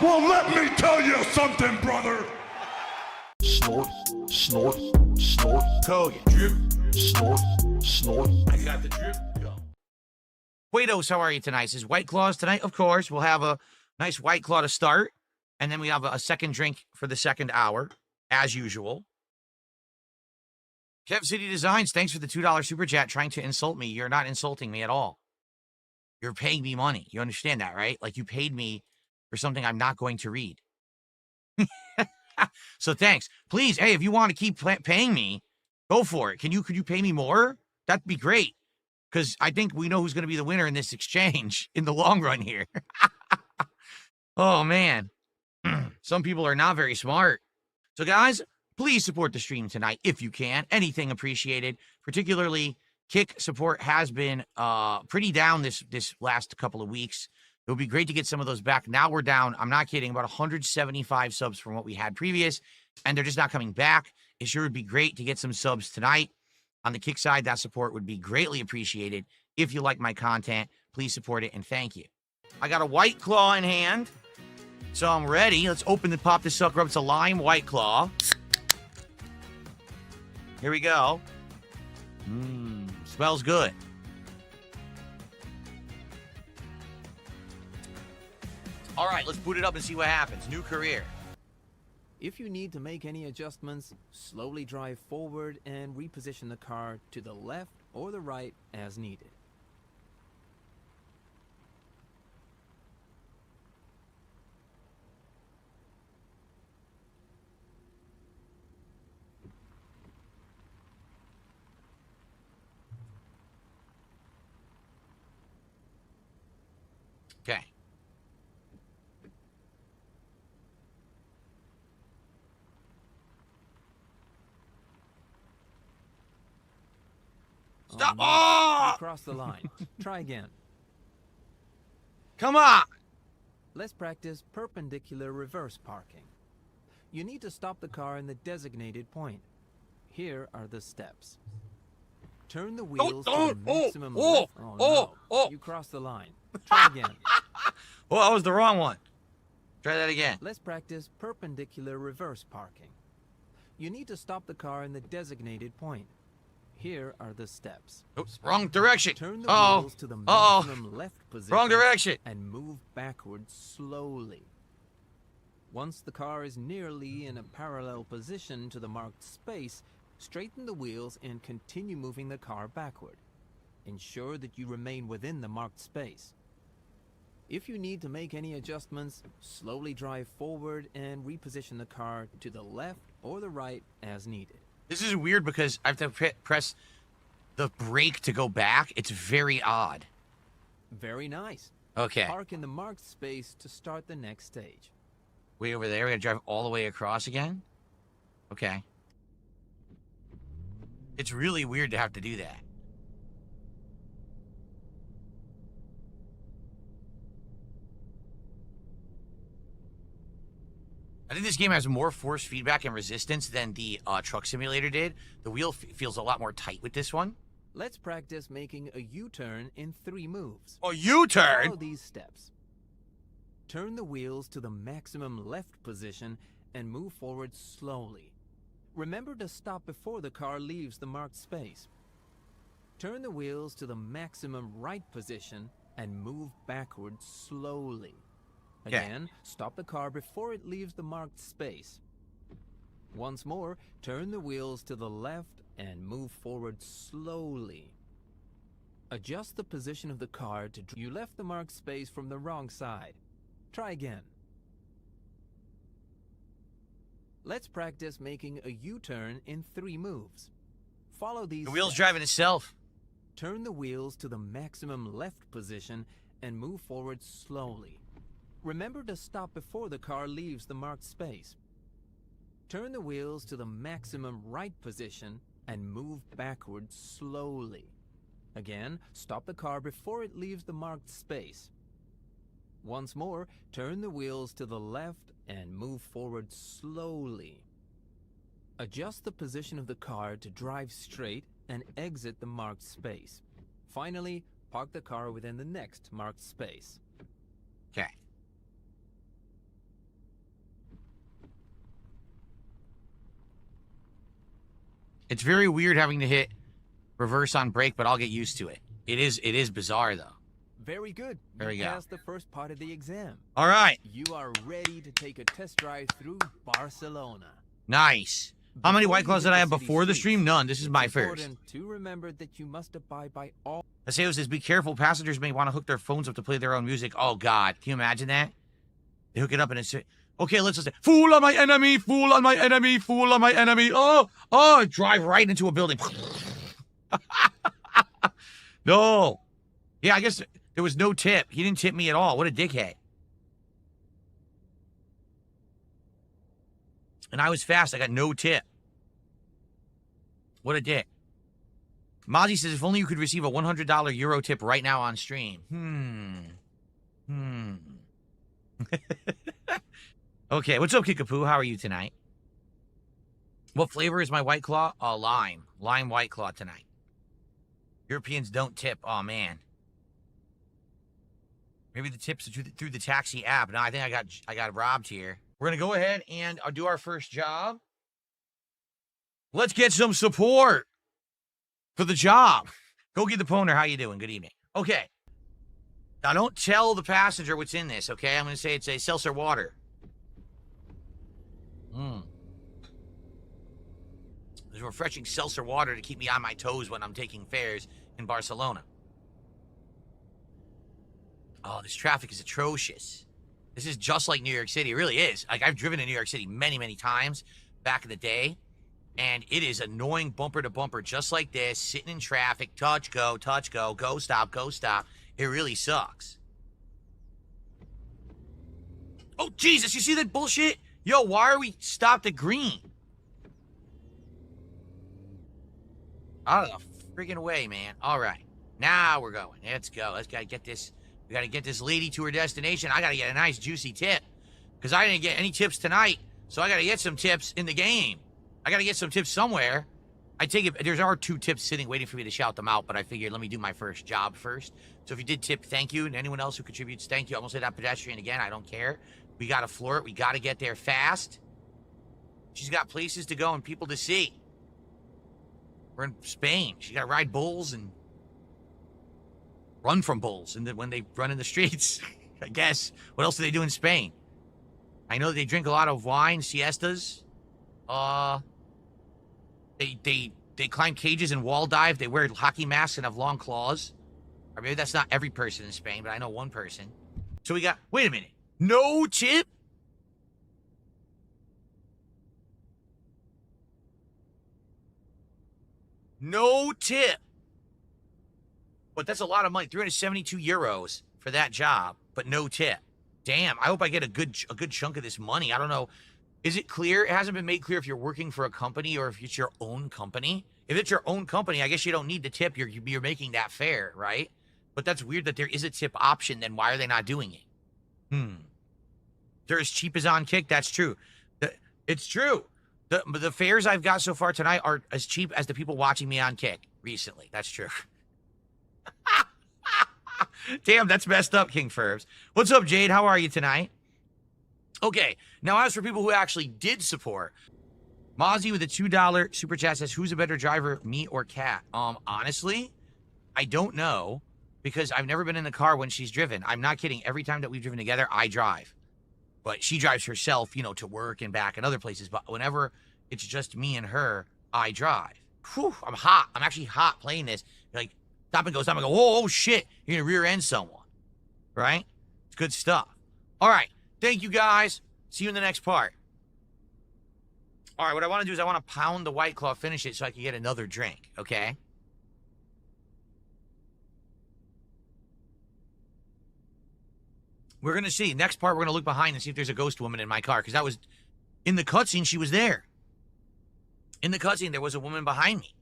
Well, let me tell you something, brother. Snort, snort, snort. Kogan. Drip. Snort, snort. I got the drip. Go. Guidos, how are you tonight? This is White Claws tonight, of course. We'll have a nice White Claw to start, and then we have a second drink for the second hour, as usual. Kev City Designs, thanks for the $2 super chat trying to insult me. You're not insulting me at all. You're paying me money. You understand that, right? Like, you paid me for something I'm not going to read. So thanks. Please, hey, if you want to keep paying me, go for it. Could you pay me more? That'd be great. Because I think we know who's going to be the winner in this exchange in the long run here. Oh, man. Some people are not very smart. So, guys, please support the stream tonight if you can. Anything appreciated. Particularly, Kick support has been pretty down this last couple of weeks. It would be great to get some of those back. Now we're down, I'm not kidding, about 175 subs from what we had previous, and they're just not coming back. It sure would be great to get some subs tonight. On the Kick side, that support would be greatly appreciated. If you like my content, please support it, and thank you. I got a White Claw in hand, so I'm ready. Let's open and pop this sucker up. It's a lime White Claw. Here we go. Smells good. All right, let's boot it up and see what happens. New career. If you need to make any adjustments, slowly drive forward and reposition the car to the left or the right as needed. Okay. Stop! Oh! Across the line. Try again. Come on! Let's practice perpendicular reverse parking. You need to stop the car in the designated point. Here are the steps. Turn the wheels to the maximum left. No. You crossed the line. Try again. Oh, that was the wrong one. Try that again. Let's practice perpendicular reverse parking. You need to stop the car in the designated point. Here are the steps. Oops, wrong direction. Turn the wheels to the maximum left position. Wrong direction. And move backwards slowly. Once the car is nearly in a parallel position to the marked space, straighten the wheels and continue moving the car backward. Ensure that you remain within the marked space. If you need to make any adjustments, slowly drive forward and reposition the car to the left or the right as needed. This is weird because I have to press the brake to go back. It's very odd. Very nice. Okay. Park in the marked space to start the next stage. Way over there. We gotta drive all the way across again? Okay. It's really weird to have to do that. I think this game has more force feedback and resistance than the Truck Simulator did. The wheel feels a lot more tight with this one. Let's practice making a U-turn in 3 moves. A U-turn? Follow these steps. Turn the wheels to the maximum left position and move forward slowly. Remember to stop before the car leaves the marked space. Turn the wheels to the maximum right position and move backward slowly. Again, stop the car before it leaves the marked space. Once more, turn the wheels to the left and move forward slowly. Adjust the position of the car to... You left the marked space from the wrong side. Try again. Let's practice making a U-turn in 3 moves. Follow these The wheel's steps. driving itself. Turn the wheels to the maximum left position and move forward slowly. Remember to stop before the car leaves the marked space. Turn the wheels to the maximum right position and move backward slowly. Again, stop the car before it leaves the marked space. Once more, turn the wheels to the left and move forward slowly. Adjust the position of the car to drive straight and exit the marked space. Finally, park the car within the next marked space. Okay. It's very weird having to hit reverse on brake, but I'll get used to it. It is bizarre, though. Very good. There we You go. passed the first part of the exam. All right. You are ready to take a test drive through Barcelona. Nice. How many Before White you Claws hit did I the have city before the streets, stream? None. This is it's my first. important to remember that you must abide by all. Aseo says, be careful. Passengers may want to hook their phones up to play their own music. Oh, God. Can you imagine that? They hook it up and it's... Okay, let's listen. Fool on my enemy, fool on my enemy, fool on my enemy. Oh, drive right into a building. No. Yeah, I guess there was no tip. He didn't tip me at all. What a dickhead. And I was fast. I got no tip. What a dick. Mozzie says, if only you could receive a $100 Euro tip right now on stream. Okay, what's up, Kickapoo? How are you tonight? What flavor is my White Claw? Lime. Lime White Claw tonight. Europeans don't tip. Oh, man. Maybe the tips are through the taxi app. No, I think I got robbed here. We're going to go ahead and do our first job. Let's get some support for the job. Go get the Poner. How you doing? Good evening. Okay. Now, don't tell the passenger what's in this, okay? I'm going to say it's a seltzer water. There's refreshing seltzer water to keep me on my toes when I'm taking fares in Barcelona. Oh, this traffic is atrocious. This is just like New York City. It really is. Like, I've driven in New York City many, many times back in the day, and it is annoying bumper to bumper, just like this, sitting in traffic, touch, go, go, stop, go, stop. It really sucks. Oh, Jesus, you see that bullshit? Yo, why are we stopped at green? Out of the friggin' way, man. All right. Now we're going. Let's go. Let's gotta get this. We gotta get this lady to her destination. I gotta get a nice juicy tip. Because I didn't get any tips tonight. So I gotta get some tips in the game. I gotta get some tips somewhere. I take it, there's our 2 tips sitting waiting for me to shout them out, but I figured let me do my first job first. So if you did tip, thank you. And anyone else who contributes, thank you. I almost hit that pedestrian again. I don't care. We gotta floor it. We gotta get there fast. She's got places to go and people to see. We're in Spain. She gotta ride bulls and run from bulls and then when they run in the streets. I guess. What else do they do in Spain? I know they drink a lot of wine, siestas. They climb cages and wall dive. They wear hockey masks and have long claws. Or maybe that's not every person in Spain, but I know one person. So we got, wait a minute. No tip? No tip. But that's a lot of money. 372 euros for that job, but no tip. Damn, I hope I get a good chunk of this money. I don't know. Is it clear? It hasn't been made clear if you're working for a company or if it's your own company. If it's your own company, I guess you don't need the tip. You're making that fair, right? But that's weird that there is a tip option. Then why are they not doing it? They're as cheap as on Kick. That's true. It's true. The fares I've got so far tonight are as cheap as the people watching me on Kick recently. That's true. Damn, that's messed up, King Furbs. What's up, Jade? How are you tonight? Okay, now as for people who actually did support, Mozzie with a $2 super chat says, who's a better driver, me or Kat? Honestly, I don't know because I've never been in the car when she's driven. I'm not kidding. Every time that we've driven together, I drive. But she drives herself, you know, to work and back and other places. But whenever it's just me and her, I drive. Whew, I'm hot. I'm actually hot playing this. Like, stop and go, oh shit, you're gonna rear end someone. Right? It's good stuff. All right. Thank you, guys. See you in the next part. All right, what I want to do is I want to pound the White Claw, finish it so I can get another drink, okay? We're going to see. Next part, we're going to look behind and see if there's a ghost woman in my car, because that was, in the cutscene, she was there. In the cutscene, there was a woman behind me.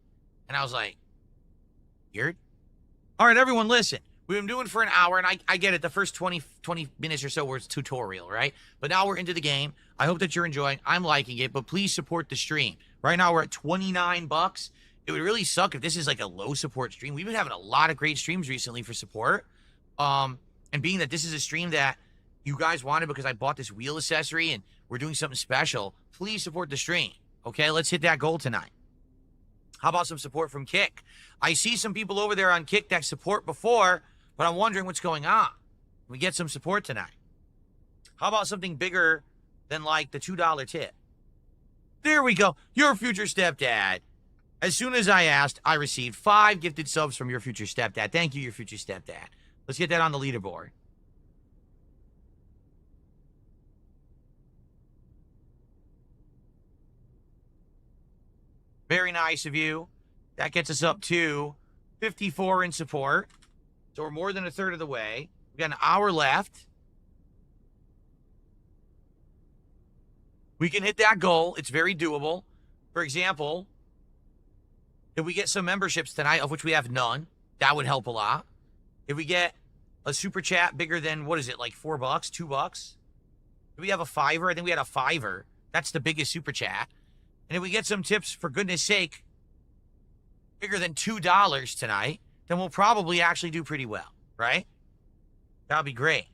And I was like, weird. All right, everyone, listen. We've been doing for an hour, and I get it. The first 20 minutes or so was tutorial, right? But now we're into the game. I hope that you're enjoying. I'm liking it, but please support the stream. Right now, we're at 29 bucks. It would really suck if this is like a low support stream. We've been having a lot of great streams recently for support. And being that this is a stream that you guys wanted because I bought this wheel accessory and we're doing something special, please support the stream. Okay, let's hit that goal tonight. How about some support from Kick? I see some people over there on Kick that support before, but I'm wondering what's going on. We get some support tonight. How about something bigger than like the $2 tip? There we go. Your future stepdad. As soon as I asked, I received 5 gifted subs from your future stepdad. Thank you, your future stepdad. Let's get that on the leaderboard. Very nice of you. That gets us up to 54 in support. So we're more than a third of the way. We've got an hour left. We can hit that goal. It's very doable. For example, if we get some memberships tonight, of which we have none, that would help a lot. If we get a super chat bigger than, what is it, like $4, $2? Do we have a $5? I think we had a $5. That's the biggest super chat. And if we get some tips, for goodness sake, bigger than $2 tonight, then we'll probably actually do pretty well, right? That'll be great.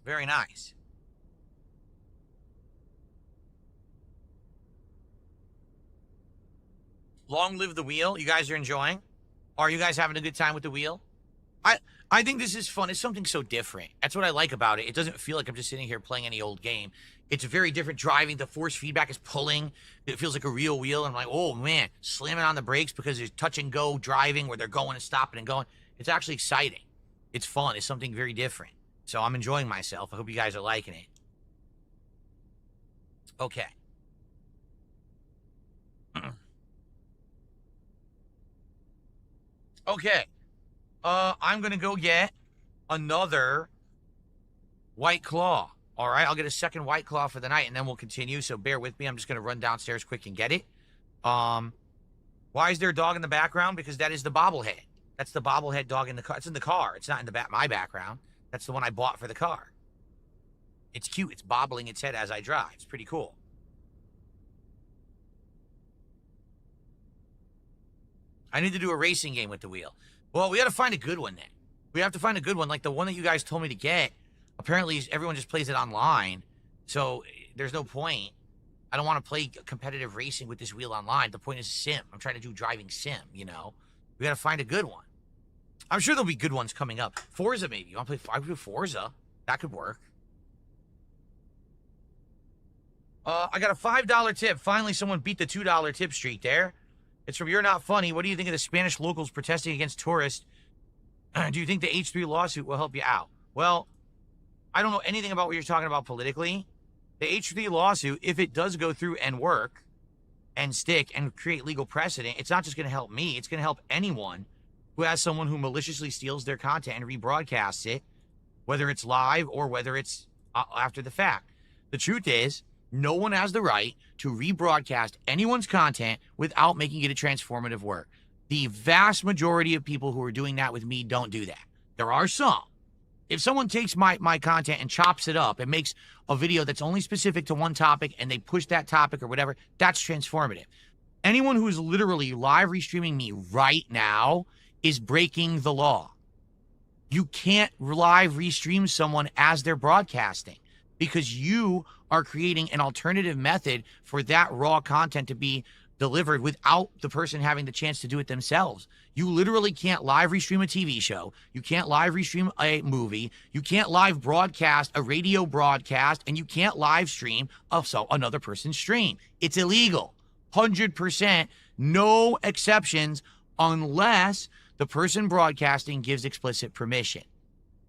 Very nice. Long live the wheel. You guys are enjoying? Are you guys having a good time with the wheel? I think this is fun. It's something so different. That's what I like about it. It doesn't feel like I'm just sitting here playing any old game. It's very different driving. The force feedback is pulling. It feels like a real wheel. I'm like, oh, man, slamming on the brakes because there's touch and go driving where they're going and stopping and going. It's actually exciting. It's fun. It's something very different. So I'm enjoying myself. I hope you guys are liking it. Okay. Okay. I'm going to go get another White Claw. All right, I'll get a second White Claw for the night, and then we'll continue. So bear with me. I'm just going to run downstairs quick and get it. Why is there a dog in the background? Because that is the bobblehead. That's the bobblehead dog in the car. It's in the car. It's not in the my background. That's the one I bought for the car. It's cute. It's bobbling its head as I drive. It's pretty cool. I need to do a racing game with the wheel. Well, we got to find a good one then. We have to find a good one. Like the one that you guys told me to get. Apparently, everyone just plays it online. So there's no point. I don't want to play competitive racing with this wheel online. The point is sim. I'm trying to do driving sim, you know. We got to find a good one. I'm sure there'll be good ones coming up. Forza, maybe. You want to play Forza? That could work. I got a $5 tip. Finally, someone beat the $2 tip streak there. It's from You're Not Funny. What do you think of the Spanish locals protesting against tourists? Do you think the H3 lawsuit will help you out? Well, I don't know anything about what you're talking about politically. The H3 lawsuit, if it does go through and work and stick and create legal precedent, it's not just going to help me. It's going to help anyone who has someone who maliciously steals their content and rebroadcasts it, whether it's live or whether it's after the fact. The truth is, no one has the right to rebroadcast anyone's content without making it a transformative work. The vast majority of people who are doing that with me don't do that. There are some. If someone takes my content and chops it up and makes a video that's only specific to one topic and they push that topic or whatever, that's transformative. Anyone who is literally live restreaming me right now is breaking the law. You can't live restream someone as they're broadcasting because you are creating an alternative method for that raw content to be delivered without the person having the chance to do it themselves. You literally can't live restream a TV show. You can't live restream a movie. You can't live broadcast a radio broadcast, and you can't live stream another person's stream. It's illegal. 100%, no exceptions unless the person broadcasting gives explicit permission.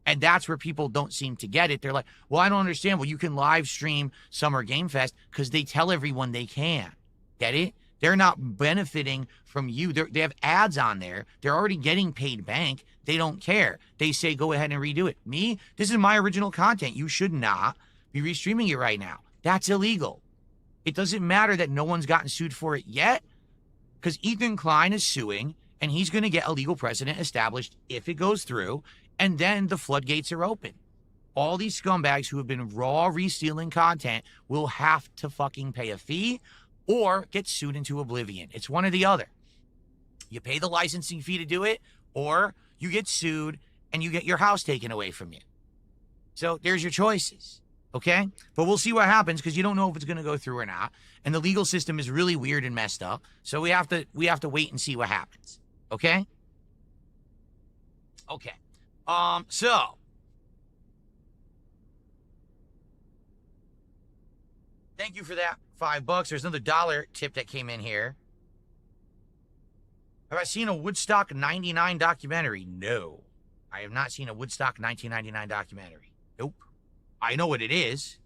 And that's where people don't seem to get it. They're like, well, I don't understand. Well, you can live stream Summer Game Fest because they tell everyone they can. Get it? They're not benefiting from you. They have ads on there. They're already getting paid bank. They don't care. They say, go ahead and redo it. Me, this is my original content. You should not be restreaming it right now. That's illegal. It doesn't matter that no one's gotten sued for it yet because Ethan Klein is suing and he's going to get a legal precedent established if it goes through. And then the floodgates are open. All these scumbags who have been raw restealing content will have to fucking pay a fee or get sued into oblivion. It's one or the other. You pay the licensing fee to do it, or you get sued and you get your house taken away from you. So there's your choices. Okay? But we'll see what happens because you don't know if it's going to go through or not. And the legal system is really weird and messed up. So we have to wait and see what happens. Okay? Okay. So thank you for that $5. There's another $1 tip that came in here. Have I seen a Woodstock 99 documentary? No. I have not seen a Woodstock 1999 documentary. Nope. I know what it is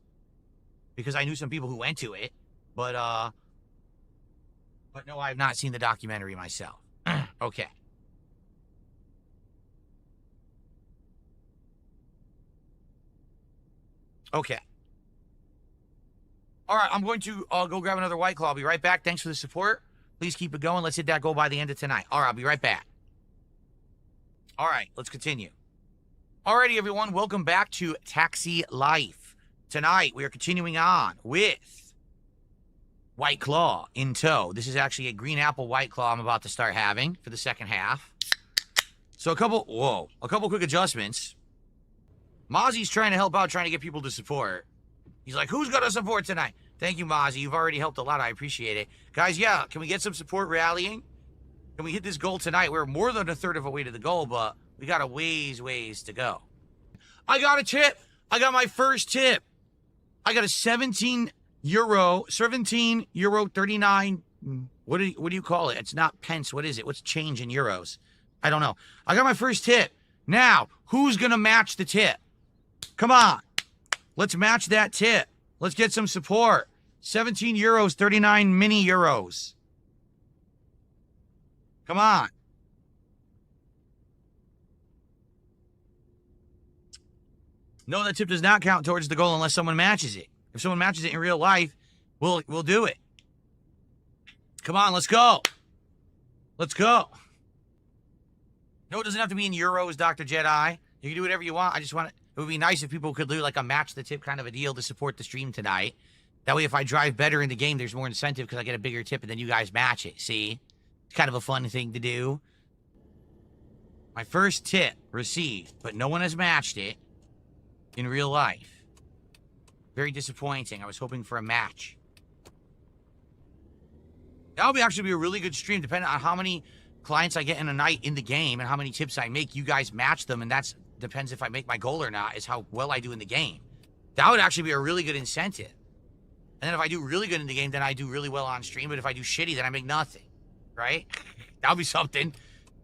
because I knew some people who went to it, but no, I have not seen the documentary myself. Okay. Okay. All right, I'm going to go grab another White Claw. I'll be right back. Thanks for the support. Please keep it going. Let's hit that goal by the end of tonight. All right, I'll be right back. All right, let's continue. Alrighty, everyone. Welcome back to Taxi Life. Tonight, we are continuing on with White Claw in tow. This is actually a green apple White Claw I'm about to start having for the second half. So a couple quick adjustments. Mozzie's trying to help out, trying to get people to support. He's like, who's going to support tonight? Thank you, Mozzie. You've already helped a lot. I appreciate it. Guys, yeah, can we get some support rallying? Can we hit this goal tonight? We're more than a third of a way to the goal, but we got a ways to go. I got a tip. I got my first tip. I got a 17 euro 39. What do you call it? It's not pence. What is it? What's change in euros? I don't know. I got my first tip. Now, who's going to match the tip? Come on. Let's match that tip. Let's get some support. 17 euros, 39 mini euros. Come on. No, that tip does not count towards the goal unless someone matches it. If someone matches it in real life, we'll do it. Come on, let's go. Let's go. No, it doesn't have to be in euros, Dr. Jedi. You can do whatever you want. I just want it. It would be nice if people could do like a match the tip kind of a deal to support the stream tonight. That way, if I drive better in the game, there's more incentive because I get a bigger tip and then you guys match it. See? It's kind of a fun thing to do. My first tip received, but no one has matched it in real life. Very disappointing. I was hoping for a match. That would actually be a really good stream, depending on how many clients I get in a night in the game and how many tips I make. You guys match them, and that's depends if I make my goal or not, is how well I do in the game. That would actually be a really good incentive. And then if I do really good in the game, then I do really well on stream. But if I do shitty, then I make nothing. Right? That would be something.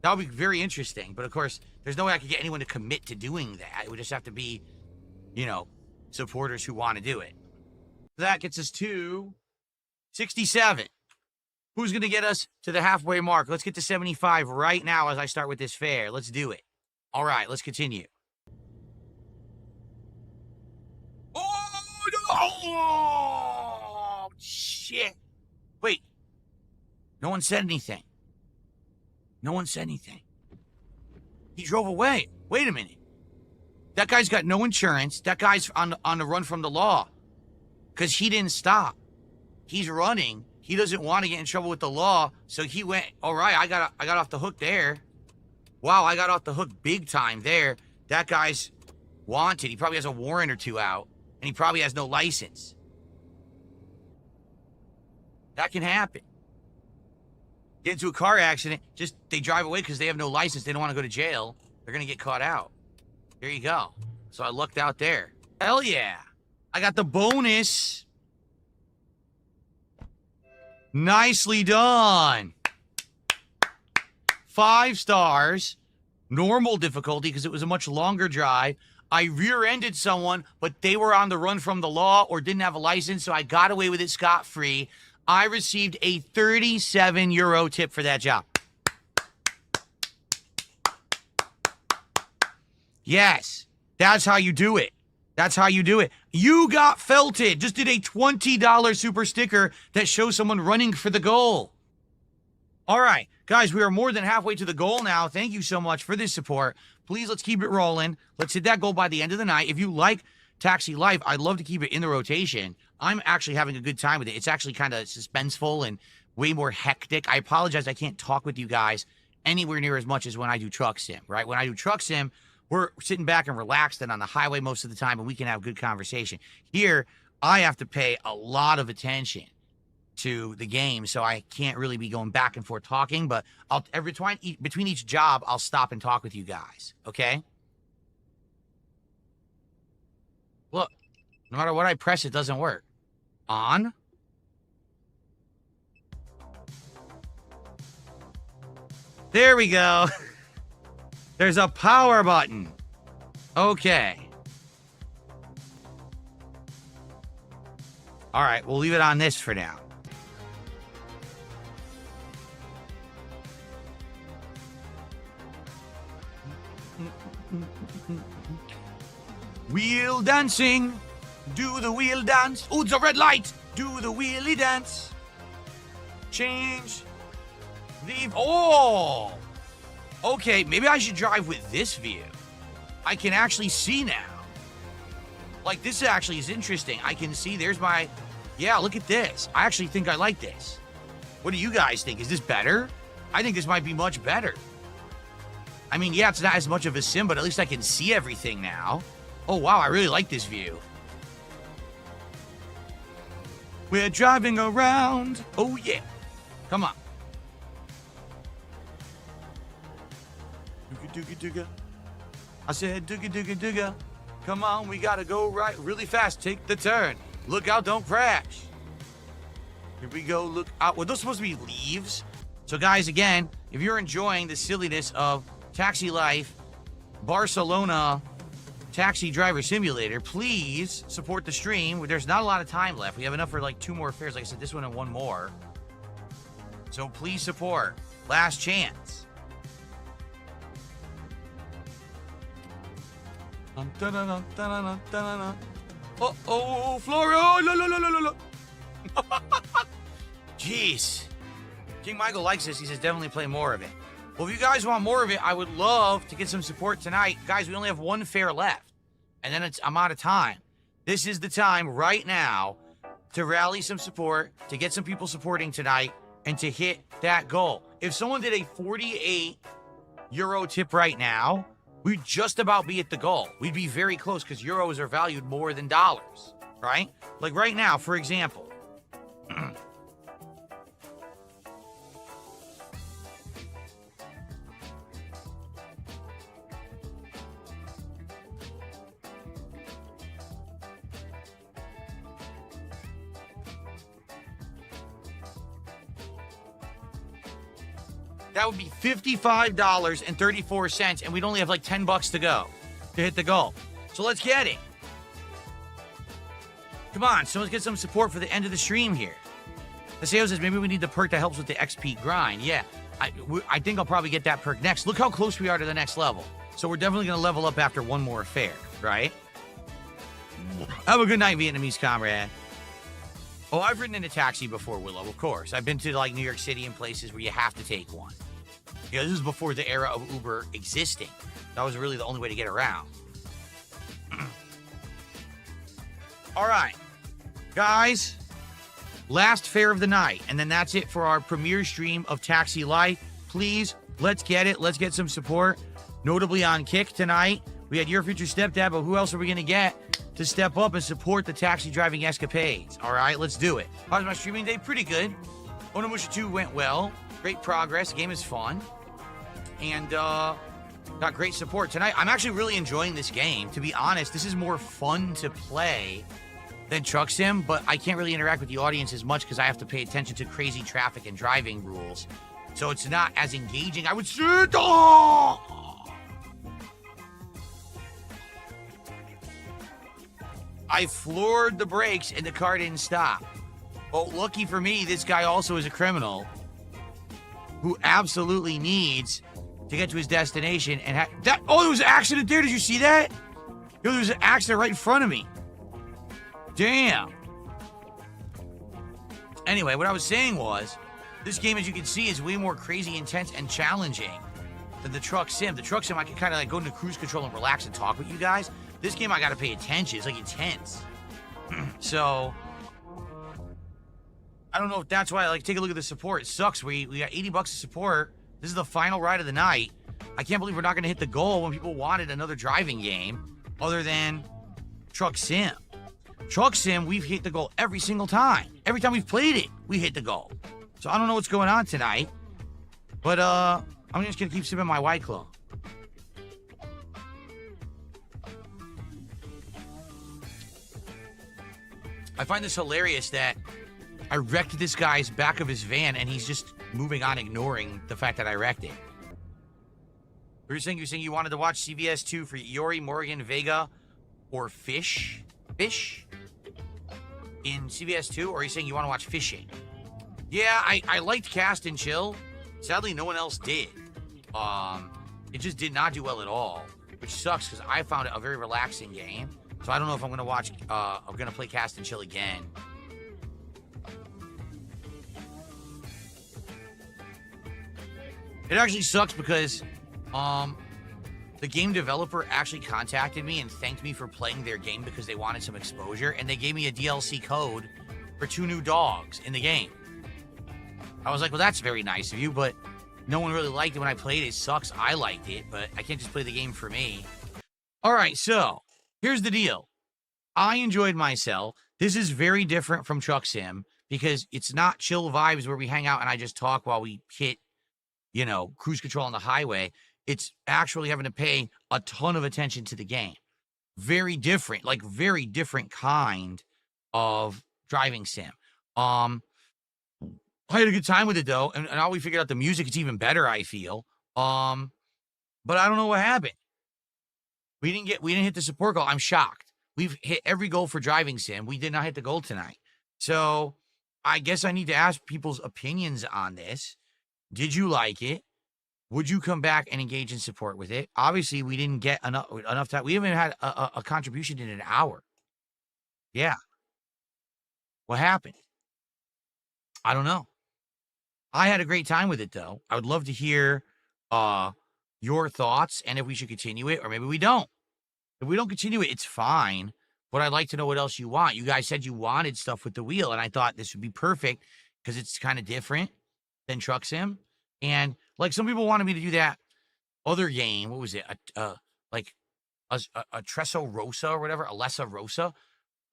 That would be very interesting. But of course, there's no way I could get anyone to commit to doing that. It would just have to be, you know, supporters who want to do it. That gets us to 67. Who's going to get us to the halfway mark? Let's get to 75 right now as I start with this fair. Let's do it. All right, let's continue. Oh, no! Oh, shit. Wait. No one said anything. No one said anything. He drove away. Wait a minute. That guy's got no insurance. That guy's on the run from the law. Because he didn't stop. He's running. He doesn't want to get in trouble with the law. So he went, all right, I got off the hook there. Wow, I got off the hook big time there. That guy's wanted. He probably has a warrant or two out. And he probably has no license. That can happen. Get into a car accident. Just, they drive away because they have no license. They don't want to go to jail. They're going to get caught out. There you go. So I lucked out there. Hell yeah. I got the bonus. Nicely done. 5 stars. Normal difficulty because it was a much longer drive. I rear-ended someone, but they were on the run from the law or didn't have a license, so I got away with it scot-free. I received a 37 euro tip for that job. Yes, that's how you do it. That's how you do it. You got felted. Just did a $20 super sticker that shows someone running for the goal. All right, guys, we are more than halfway to the goal now. Thank you so much for this support. Please, let's keep it rolling. Let's hit that goal by the end of the night. If you like Taxi Life, I'd love to keep it in the rotation. I'm actually having a good time with it. It's actually kind of suspenseful and way more hectic. I apologize I can't talk with you guys anywhere near as much as when I do Truck Sim, right? When I do Truck Sim, we're sitting back and relaxed and on the highway most of the time, and we can have good conversation. Here, I have to pay a lot of attention to the game, so I can't really be going back and forth talking, but between each job, I'll stop and talk with you guys, okay? Look, no matter what I press, it doesn't work. On. There we go. There's a power button. Okay. All right, we'll leave it on this for now. Wheel dancing. Do the wheel dance. Oh, it's a red light. Do the wheelie dance. Change. Leave. Oh. Okay, maybe I should drive with this view. I can actually see now. Like, this actually is interesting. I can see there's my... Yeah, look at this. I actually think I like this. What do you guys think? Is this better? I think this might be much better. I mean, yeah, it's not as much of a sim, but at least I can see everything now. Oh, wow, I really like this view. We're driving around. Oh, yeah. Come on. Dooga dooga. I said dooga dooga dooga. Come on, we gotta go right really fast. Take the turn. Look out, don't crash. Here we go, look out. Were those supposed to be leaves? So guys, again, if you're enjoying the silliness of Taxi Life, Barcelona Taxi Driver Simulator, please support the stream. There's not a lot of time left. We have enough for like 2 more fares. Like I said, this one and 1 more. So please support. Last chance. Uh-oh, Florio! Jeez. King Michael likes this. He says definitely play more of it. Well, if you guys want more of it, I would love to get some support tonight. Guys, we only have 1 fare left. And then I'm out of time. This is the time right now to rally some support, to get some people supporting tonight, and to hit that goal. If someone did a 48 euro tip right now, we'd just about be at the goal. We'd be very close because euros are valued more than dollars, right? Like right now, for example. That would be $55.34, and we'd only have like 10 bucks to go to hit the goal. So let's get it. Come on, so let's get some support for the end of the stream here. The sales says maybe we need the perk that helps with the XP grind. Yeah, I think I'll probably get that perk next. Look how close we are to the next level. So we're definitely going to level up after 1 more fare, right? Have a good night, Vietnamese comrade. Oh, I've ridden in a taxi before, Willow, of course. I've been to like New York City and places where you have to take one. You know, this is before the era of Uber existing. That was really the only way to get around. All right, guys, last fare of the night, and then that's it for our premiere stream of Taxi Life. Please, let's get it. Let's get some support. Notably on Kick tonight, we had Your Future Stepdad, but who else are we going to get to step up and support the taxi driving escapades? All right, let's do it. How was my streaming day? Pretty good. Onimusha 2 went well. Great progress. The game is fun. And got great support tonight. I'm actually really enjoying this game. To be honest, this is more fun to play than Truck Sim, but I can't really interact with the audience as much because I have to pay attention to crazy traffic and driving rules. So it's not as engaging. I would say, I floored the brakes and the car didn't stop. Well, lucky for me, this guy also is a criminal who absolutely needs to get to his destination and oh, there was an accident there. Did you see that? Yo, there was an accident right in front of me. Damn. Anyway, what I was saying was, this game, as you can see, is way more crazy, intense, and challenging than the Truck Sim. The Truck Sim, I can kind of like go into cruise control and relax and talk with you guys. This game, I got to pay attention. It's like intense. So, I don't know if that's why. Like, take a look at the support. It sucks. We got 80 bucks of support. This is the final ride of the night. I can't believe we're not going to hit the goal when people wanted another driving game other than Truck Sim. Truck Sim, we've hit the goal every single time. Every time we've played it, we hit the goal. So I don't know what's going on tonight, but I'm just going to keep sipping my White Claw. I find this hilarious that I wrecked this guy's back of his van and he's just moving on, ignoring the fact that I wrecked it. You're saying you wanted to watch CVS 2 for Yori, Morgan, Vega, or Fish in CVS 2, or are you saying you want to watch Fishing? Yeah, I liked Cast and Chill. Sadly, no one else did. It just did not do well at all, which sucks because I found it a very relaxing game. So I don't know if I'm gonna watch. I'm gonna play Cast and Chill again. It actually sucks because the game developer actually contacted me and thanked me for playing their game because they wanted some exposure, and they gave me a DLC code for 2 new dogs in the game. I was like, well, that's very nice of you, but no one really liked it when I played it. It sucks. I liked it, but I can't just play the game for me. All right, so here's the deal. I enjoyed myself. This is very different from Truck Sim because it's not chill vibes where we hang out and I just talk while we hit, cruise control on the highway. It's actually having to pay a ton of attention to the game. Very different, very different kind of driving sim. I had a good time with it though, and now we figured out the music is even better, I feel. But I don't know what happened. We didn't hit the support goal. I'm shocked. We've hit every goal for driving sim. We did not hit the goal tonight. So I guess I need to ask people's opinions on this. Did you like it? Would you come back and engage in support with it? Obviously, we didn't get enough time. We haven't had a contribution in an hour. Yeah. What happened? I don't know. I had a great time with it, though. I would love to hear your thoughts and if we should continue it, or maybe we don't. If we don't continue it, it's fine. But I'd like to know what else you want. You guys said you wanted stuff with the wheel, and I thought this would be perfect because it's kind of different than Truck Sim. And some people wanted me to do that other game. What was it? A Tresso Rosa or whatever, Alessa Rosa.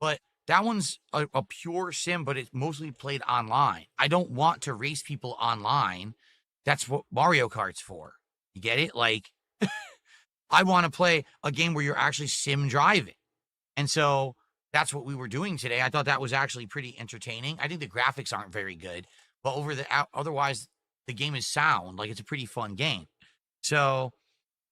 But that one's a pure sim, but it's mostly played online. I don't want to race people online. That's what Mario Kart's for. You get it? I want to play a game where you're actually sim driving. And so that's what we were doing today. I thought that was actually pretty entertaining. I think the graphics aren't very good, but otherwise the game is sound. It's a pretty fun game. So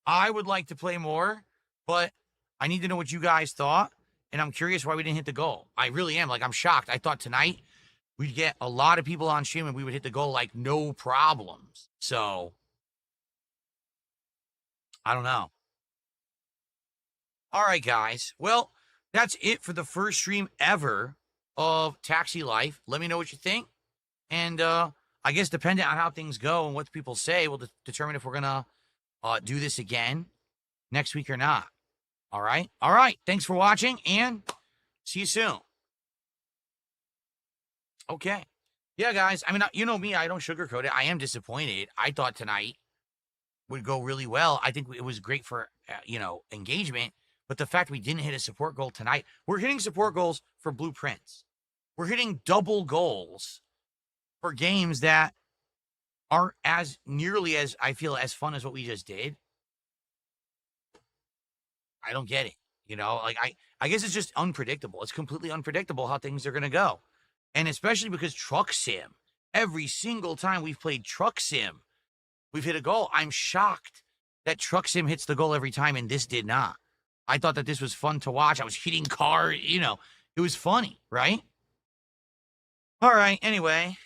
I would like to play more, but I need to know what you guys thought. And I'm curious why we didn't hit the goal. I really am. I'm shocked. I thought tonight we'd get a lot of people on stream and we would hit the goal no problems. So I don't know. All right, guys. Well, that's it for the first stream ever of Taxi Life. Let me know what you think. And I guess depending on how things go and what people say, we'll determine if we're going to do this again next week or not. All right? All right. Thanks for watching, and see you soon. Okay. Yeah, guys. I mean, you know me. I don't sugarcoat it. I am disappointed. I thought tonight would go really well. I think it was great for, engagement. But the fact we didn't hit a support goal tonight, we're hitting support goals for blueprints. We're hitting double goals for games that aren't as nearly as, I feel, as fun as what we just did. I don't get it. I guess it's just unpredictable. It's completely unpredictable how things are going to go. And especially because Truck Sim, every single time we've played Truck Sim, we've hit a goal. I'm shocked that Truck Sim hits the goal every time and this did not. I thought that this was fun to watch. I was hitting cars, it was funny, right? All right, anyway.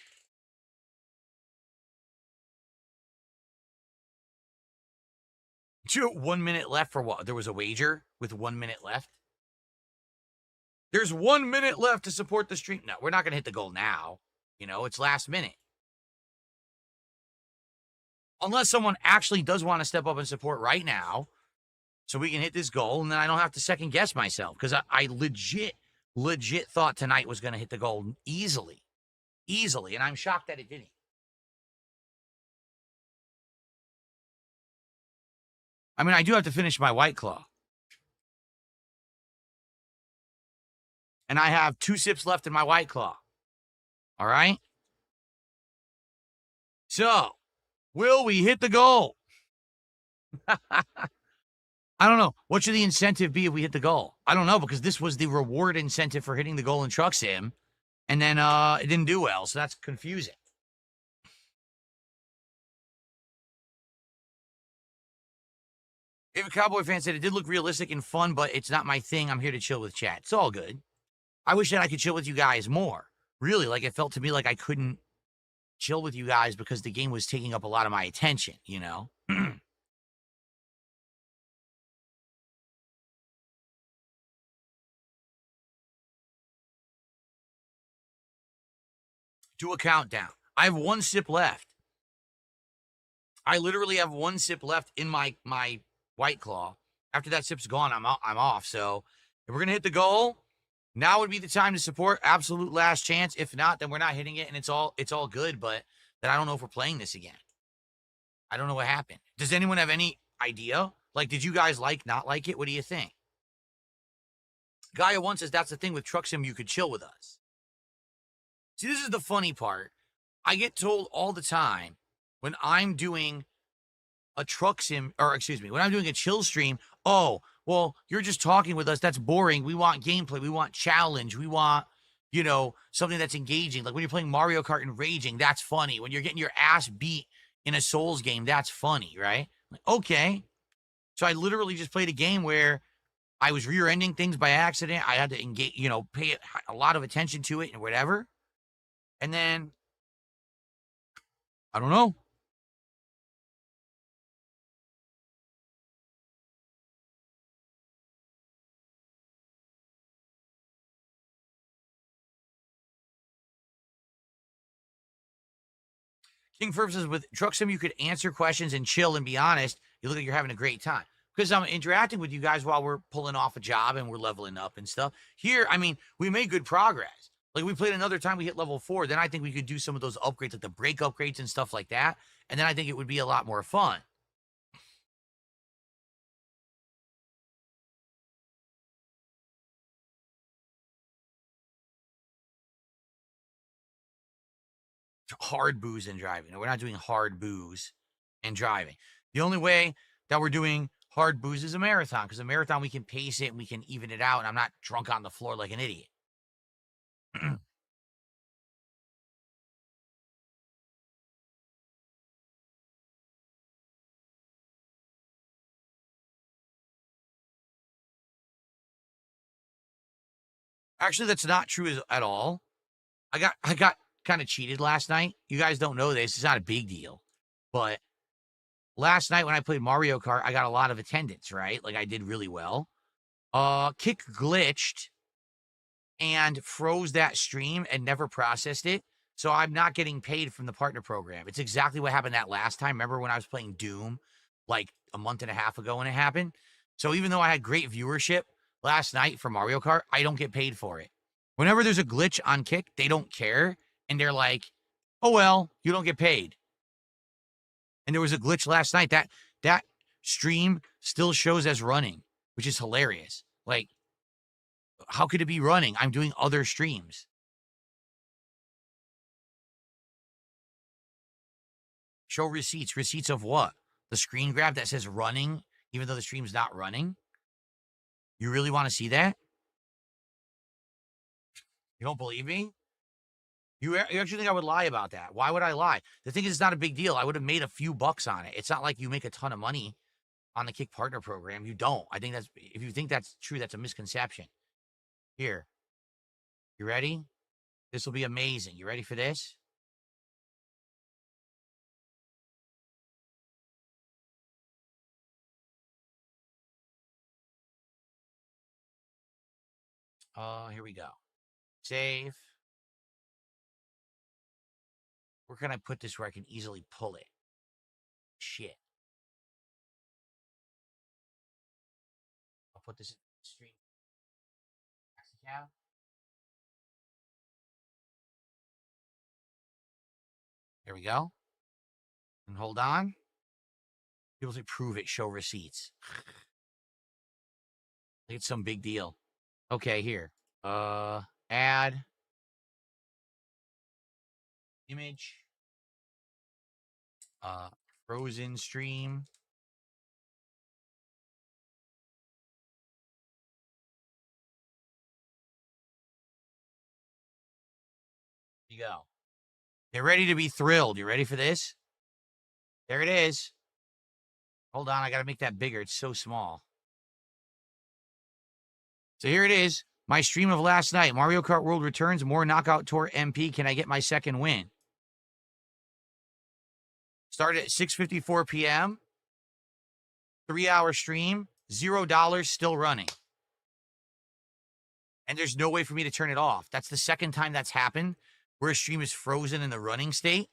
You 1 minute left for what? There was a wager with 1 minute left? There's 1 minute left to support the stream. No, we're not going to hit the goal now. It's last minute. Unless someone actually does want to step up and support right now, so we can hit this goal, and then I don't have to second guess myself, because I legit thought tonight was going to hit the goal easily, and I'm shocked that it didn't. I mean, I do have to finish my White Claw. And I have 2 sips left in my White Claw. All right? So, will we hit the goal? I don't know. What should the incentive be if we hit the goal? I don't know, because this was the reward incentive for hitting the goal in Truck Sim. And then it didn't do well, so that's confusing. If a Cowboy fan said it did look realistic and fun, but it's not my thing, I'm here to chill with chat. It's all good. I wish that I could chill with you guys more. Really, like it felt to me like I couldn't chill with you guys because the game was taking up a lot of my attention, you know? Do a countdown. I have 1 sip left. I literally have 1 sip left in my White Claw. After that sip's gone, I'm off. So if we're gonna hit the goal, now would be the time to support. Absolute last chance. If not, then we're not hitting it, and it's all good. But then I don't know if we're playing this again. I don't know what happened. Does anyone have any idea? Like, did you guys not like it? What do you think? Gaia 1 says that's the thing with Truck Sim, you could chill with us. See, this is the funny part. I get told all the time when I'm doing a Truck Sim, or excuse me, when I'm doing a chill stream, oh, well, you're just talking with us. That's boring. We want gameplay. We want challenge. We want, something that's engaging. Like when you're playing Mario Kart and raging, that's funny. When you're getting your ass beat in a Souls game, that's funny, right? Like, okay. So I literally just played a game where I was rear-ending things by accident. I had to engage, pay a lot of attention to it and whatever. And then, I don't know. King Ferb says, with Truck Sim, you could answer questions and chill and be honest. You look like you're having a great time. Because I'm interacting with you guys while we're pulling off a job and we're leveling up and stuff. Here, I mean, we made good progress. Like, we played another time, we hit level 4. Then I think we could do some of those upgrades, like the break upgrades and stuff like that. And then I think it would be a lot more fun. Hard booze and driving. No, we're not doing hard booze and driving. The only way that we're doing hard booze is a marathon, because a marathon we can pace it and we can even it out, and I'm not drunk on the floor like an idiot. Actually, that's not true at all. I got kind of cheated last night. You guys don't know this. It's not a big deal. But last night when I played Mario Kart, I got a lot of attendance, right? Like I did really well. Kick glitched and froze that stream and never processed it. So I'm not getting paid from the partner program. It's exactly what happened that last time. Remember when I was playing Doom like a month and a half ago when it happened? So even though I had great viewership last night for Mario Kart, I don't get paid for it. Whenever there's a glitch on Kick, they don't care. And they're like, oh, well, you don't get paid. And there was a glitch last night. That stream still shows as running, which is hilarious. Like, how could it be running? I'm doing other streams. Show receipts. Receipts of what? The screen grab that says running, even though the stream's not running? You really want to see that? You don't believe me? You actually think I would lie about that? Why would I lie? The thing is, it's not a big deal. I would have made a few bucks on it. It's not like you make a ton of money on the Kick Partner program. You don't. I think if you think that's true, that's a misconception. Here. You ready? This will be amazing. You ready for this? Here we go. Save. Where can I put this where I can easily pull it? Shit. I'll put this in the stream. There we go. And hold on. People say, prove it, show receipts. Like it's some big deal. Okay, here. Add. Image. Frozen stream. Here you go. Get ready to be thrilled. You ready for this? There it is. Hold on, I gotta make that bigger. It's so small. So here it is. My stream of last night. Mario Kart World returns. More Knockout Tour MP. Can I get my second win? Started at 6:54 p.m. 3-hour stream. $0 still running. And there's no way for me to turn it off. That's the second time that's happened where a stream is frozen in the running state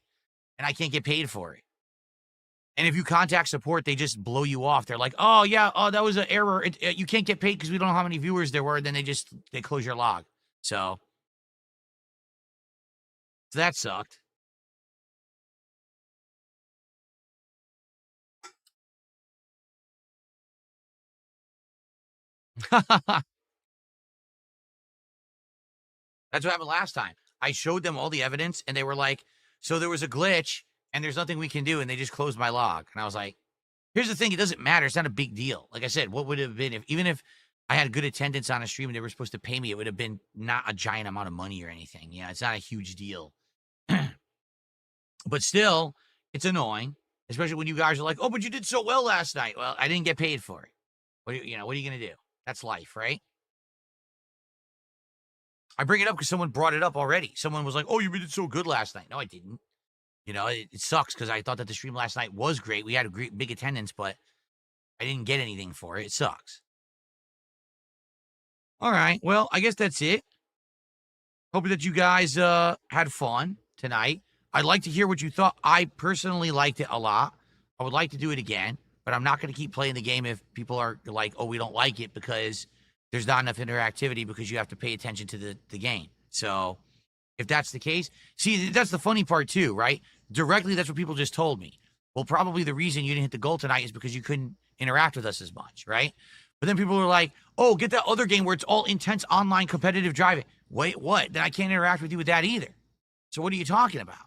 and I can't get paid for it. And if you contact support, they just blow you off. They're like, oh, yeah, oh, that was an error. You can't get paid because we don't know how many viewers there were. Then they close your log. So that sucked. That's what happened last time. I showed them all the evidence, and they were like, so there was a glitch, and there's nothing we can do, and they just closed my log. And I was like, here's the thing. It doesn't matter. It's not a big deal. Like I said, what would it have been even if I had good attendance on a stream and they were supposed to pay me, it would have been not a giant amount of money or anything. Yeah, it's not a huge deal. But still, it's annoying, especially when you guys are like, oh, but you did so well last night. Well, I didn't get paid for it. What are you going to do? That's life, right? I bring it up because someone brought it up already. Someone was like, oh, you did so good last night. No, I didn't. It sucks because I thought that the stream last night was great. We had a great big attendance, but I didn't get anything for it. It sucks. All right. Well, I guess that's it. Hope that you guys had fun tonight. I'd like to hear what you thought. I personally liked it a lot. I would like to do it again, but I'm not going to keep playing the game if people are like, oh, we don't like it because there's not enough interactivity because you have to pay attention to the game. So if that's the case, see, that's the funny part too, right? Directly, that's what people just told me. Well, probably the reason you didn't hit the goal tonight is because you couldn't interact with us as much, right? But then people are like, oh, get that other game where it's all intense online competitive driving. Wait, what? Then I can't interact with you with that either. So what are you talking about?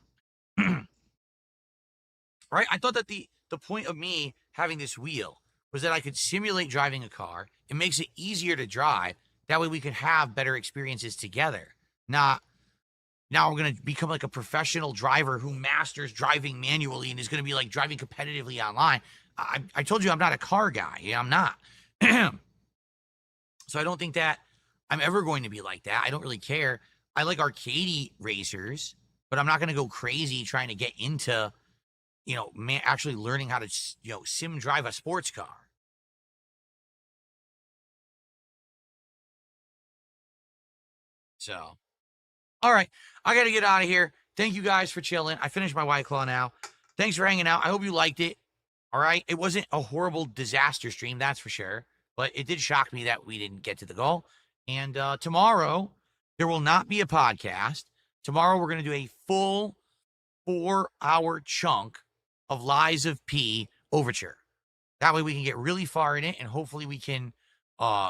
Right? I thought that the point of me having this wheel was that I could simulate driving a car. It makes it easier to drive. That way we could have better experiences together. Not, now we're going to become like a professional driver who masters driving manually and is going to be like driving competitively online. I told you I'm not a car guy. Yeah, I'm not. So I don't think that I'm ever going to be like that. I don't really care. I like arcadey racers, but I'm not going to go crazy trying to get into, actually learning how to, sim drive a sports car. So, all right, I got to get out of here. Thank you guys for chilling. I finished my White Claw now. Thanks for hanging out. I hope you liked it. All right. It wasn't a horrible disaster stream, that's for sure. But it did shock me that we didn't get to the goal. And tomorrow, there will not be a podcast. Tomorrow, we're going to do a full 4-hour chunk of Lies of P Overture. That way, we can get really far in it, and hopefully we can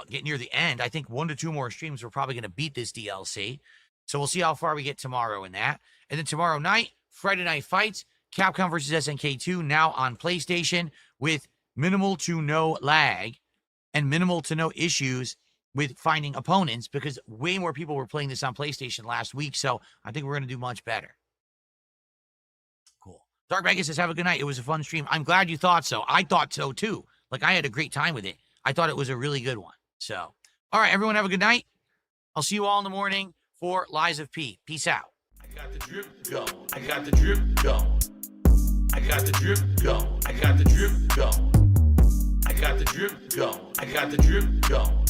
get near the end. I think 1 to 2 more streams, we're probably going to beat this DLC. So we'll see how far we get tomorrow in that. And then tomorrow night, Friday Night Fights, Capcom versus SNK 2, now on PlayStation with minimal to no lag and minimal to no issues with finding opponents because way more people were playing this on PlayStation last week. So I think we're going to do much better. Cool. Dark Vegas says, have a good night. It was a fun stream. I'm glad you thought so. I thought so too. Like I had a great time with it. I thought it was a really good one. So, all right, everyone have a good night. I'll see you all in the morning for Lies of P. Peace out. I got the drip going. I got the drip going. I got the drip going. I got the drip going. I got the drip going. I got the drip going.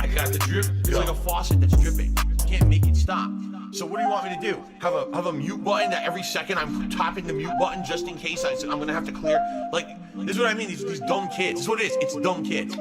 I got the drip going. It's like a faucet that's dripping. You can't make it stop. So what do you want me to do? Have a mute button that every second I'm tapping the mute button just in case I'm gonna have to clear. Like, this is what I mean. These dumb kids. This is what it is. It's dumb kids.